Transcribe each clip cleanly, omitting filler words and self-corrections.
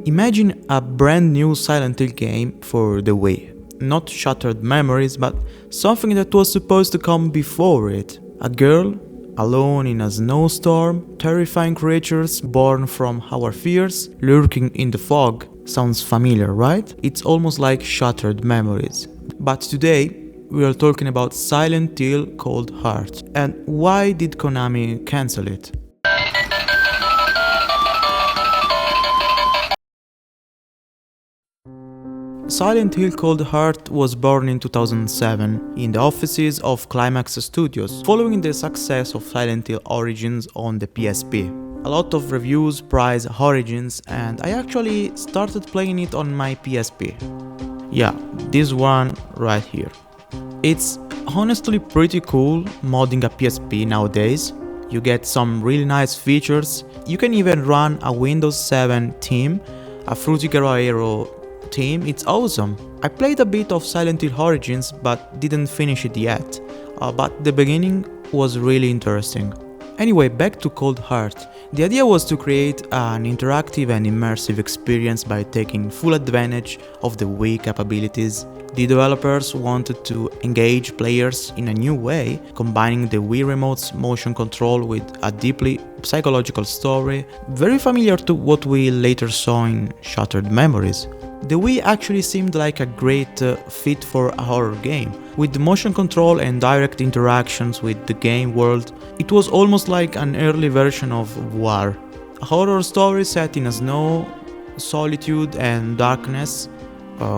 Imagine a brand new Silent Hill game for the Wii. Not Shattered Memories, but something that was supposed to come before it. A girl, alone in a snowstorm, terrifying creatures born from our fears, lurking in the fog. Sounds familiar, right? It's almost like Shattered Memories. But today, we are talking about Silent Hill Cold Heart. And why did Konami cancel it? Silent Hill Cold Heart was born in 2007 in the offices of Climax Studios, following the success of Silent Hill Origins on the PSP. A lot of reviews praise Origins, and I actually started playing it on my PSP. Yeah, this one right here. It's honestly pretty cool modding a PSP nowadays. You get some really nice features. You can even run a Windows 7 theme, a Fruity Guerrero team. It's awesome. I played a bit of Silent Hill Origins but didn't finish it yet, but the beginning was really interesting. Anyway, back to Cold Heart. The idea was to create an interactive and immersive experience by taking full advantage of the Wii capabilities. The developers wanted to engage players in a new way, combining the Wii Remote's motion control with a deeply psychological story, very familiar to what we later saw in Shattered Memories. The Wii actually seemed like a great fit for a horror game. With the motion control and direct interactions with the game world, it was almost like an early version of War. A horror story set in a snow, solitude and darkness,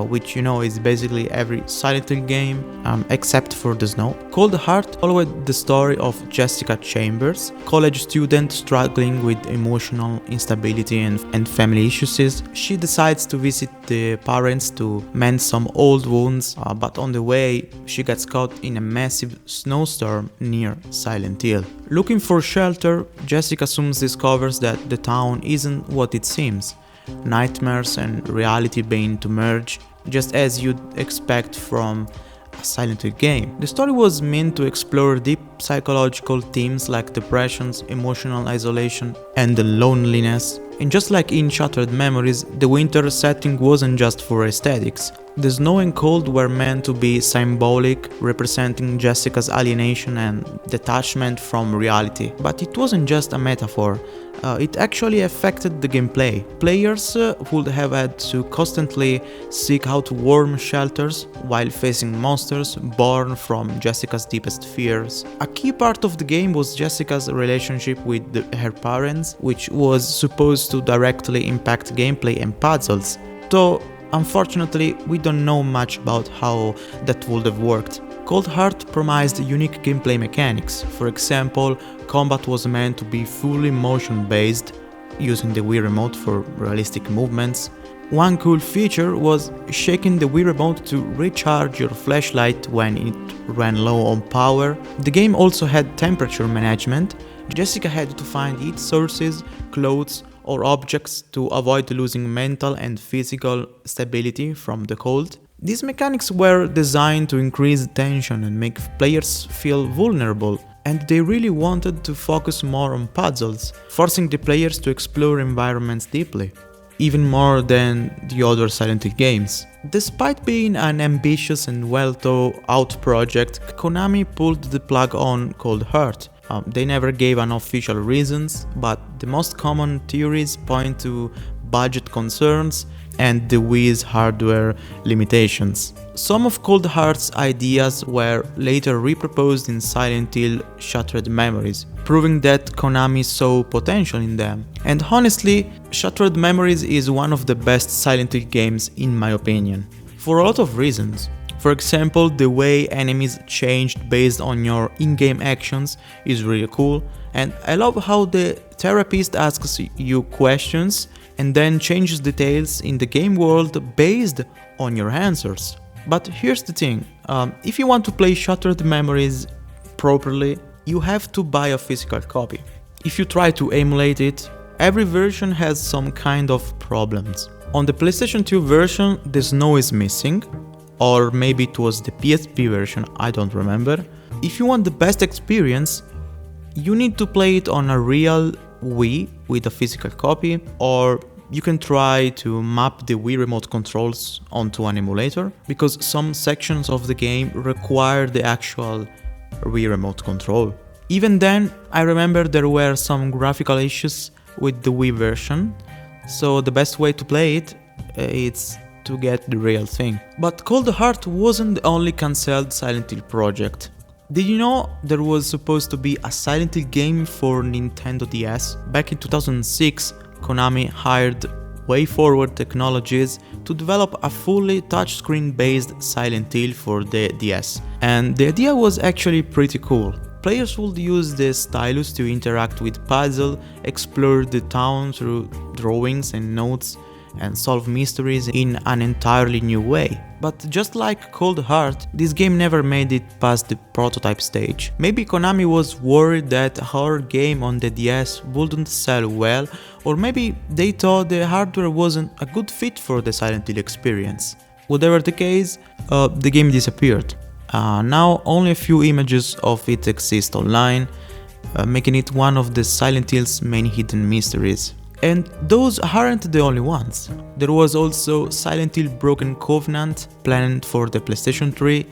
which is basically every Silent Hill game except for the snow. Cold Heart followed the story of Jessica Chambers, college student struggling with emotional instability and family issues. She decides to visit the parents to mend some old wounds, but on the way she gets caught in a massive snowstorm near Silent Hill. Looking for shelter, Jessica soon discovers that the town isn't what it seems. Nightmares and reality begin to merge, just as you'd expect from a Silent Hill game. The story was meant to explore deep psychological themes like depression, emotional isolation, and the loneliness. And just like in Shattered Memories, the winter setting wasn't just for aesthetics. The snow and cold were meant to be symbolic, representing Jessica's alienation and detachment from reality. But it wasn't just a metaphor. It actually affected the gameplay. Players would have had to constantly seek out warm shelters while facing monsters born from Jessica's deepest fears. A key part of the game was Jessica's relationship with her parents, which was supposed to directly impact gameplay and puzzles. Though, unfortunately, we don't know much about how that would have worked. Cold Heart promised unique gameplay mechanics. For example, combat was meant to be fully motion-based, using the Wii Remote for realistic movements. One cool feature was shaking the Wii Remote to recharge your flashlight when it ran low on power. The game also had temperature management. Jessica had to find heat sources, clothes, or objects to avoid losing mental and physical stability from the cold. These mechanics were designed to increase tension and make players feel vulnerable, and they really wanted to focus more on puzzles, forcing the players to explore environments deeply, even more than the other Silent Hill games. Despite being an ambitious and well-thought-out project, Konami pulled the plug on Cold Heart. They never gave an official reasons, but the most common theories point to budget concerns and the Wii's hardware limitations. Some of Cold Heart's ideas were later reproposed in Silent Hill Shattered Memories, proving that Konami saw potential in them. And honestly, Shattered Memories is one of the best Silent Hill games in my opinion, for a lot of reasons. For example, the way enemies changed based on your in-game actions is really cool, and I love how the therapist asks you questions and then changes details in the game world based on your answers. But here's the thing, if you want to play Shattered Memories properly, you have to buy a physical copy. If you try to emulate it, every version has some kind of problems. On the PlayStation 2 version, the snow is missing, or maybe it was the PSP version, I don't remember. If you want the best experience, you need to play it on a real Wii with a physical copy, or you can try to map the Wii remote controls onto an emulator, because some sections of the game require the actual Wii remote control. Even then, I remember there were some graphical issues with the Wii version, so the best way to play it is to get the real thing. But Cold Heart wasn't the only cancelled Silent Hill project. Did you know there was supposed to be a Silent Hill game for Nintendo DS? Back in 2006, Konami hired WayForward Technologies to develop a fully touchscreen based Silent Hill for the DS. And the idea was actually pretty cool. Players would use the stylus to interact with puzzles, explore the town through drawings and notes, and solve mysteries in an entirely new way. But just like Cold Heart, this game never made it past the prototype stage. Maybe Konami was worried that a horror game on the DS wouldn't sell well, or maybe they thought the hardware wasn't a good fit for the Silent Hill experience. Whatever the case, the game disappeared. Now only a few images of it exist online, making it one of the Silent Hill's main hidden mysteries. And those aren't the only ones. There was also Silent Hill Broken Covenant, planned for the PlayStation 3.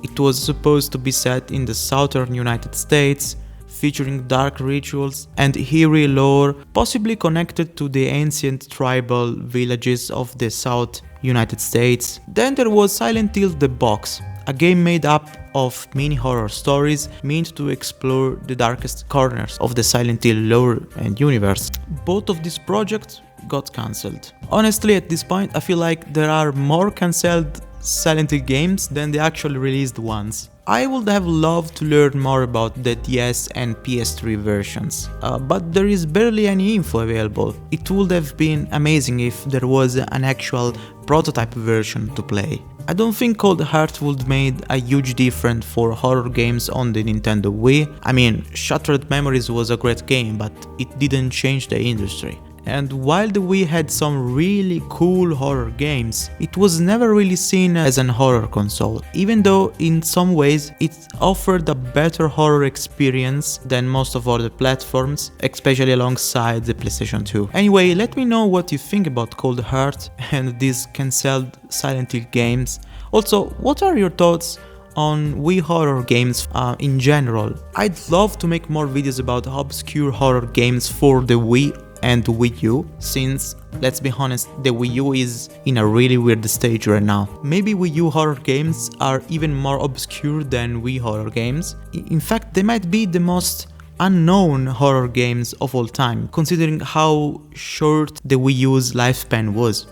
It was supposed to be set in the southern United States, featuring dark rituals and eerie lore, possibly connected to the ancient tribal villages of the South United States. Then there was Silent Hill The Box, a game made up of mini horror stories meant to explore the darkest corners of the Silent Hill lore and universe. Both of these projects got cancelled. Honestly, at this point, I feel like there are more cancelled Silent Hill games than the actually released ones. I would have loved to learn more about the DS and PS3 versions, but there is barely any info available. It would have been amazing if there was an actual prototype version to play. I don't think Cold Heart would made a huge difference for horror games on the Nintendo Wii. I mean, Shattered Memories was a great game, but it didn't change the industry. And while the Wii had some really cool horror games, it was never really seen as an horror console, even though in some ways it offered a better horror experience than most of other platforms, especially alongside the PlayStation 2. Anyway, let me know what you think about Cold Heart and these cancelled Silent Hill games. Also, what are your thoughts on Wii horror games in general? I'd love to make more videos about obscure horror games for the Wii and Wii U, since, let's be honest, the Wii U is in a really weird stage right now. Maybe Wii U horror games are even more obscure than Wii horror games. In fact, they might be the most unknown horror games of all time, considering how short the Wii U's lifespan was.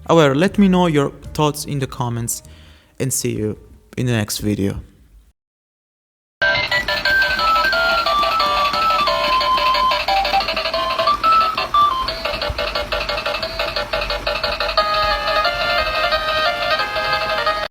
However, let me know your thoughts in the comments, and see you in the next video.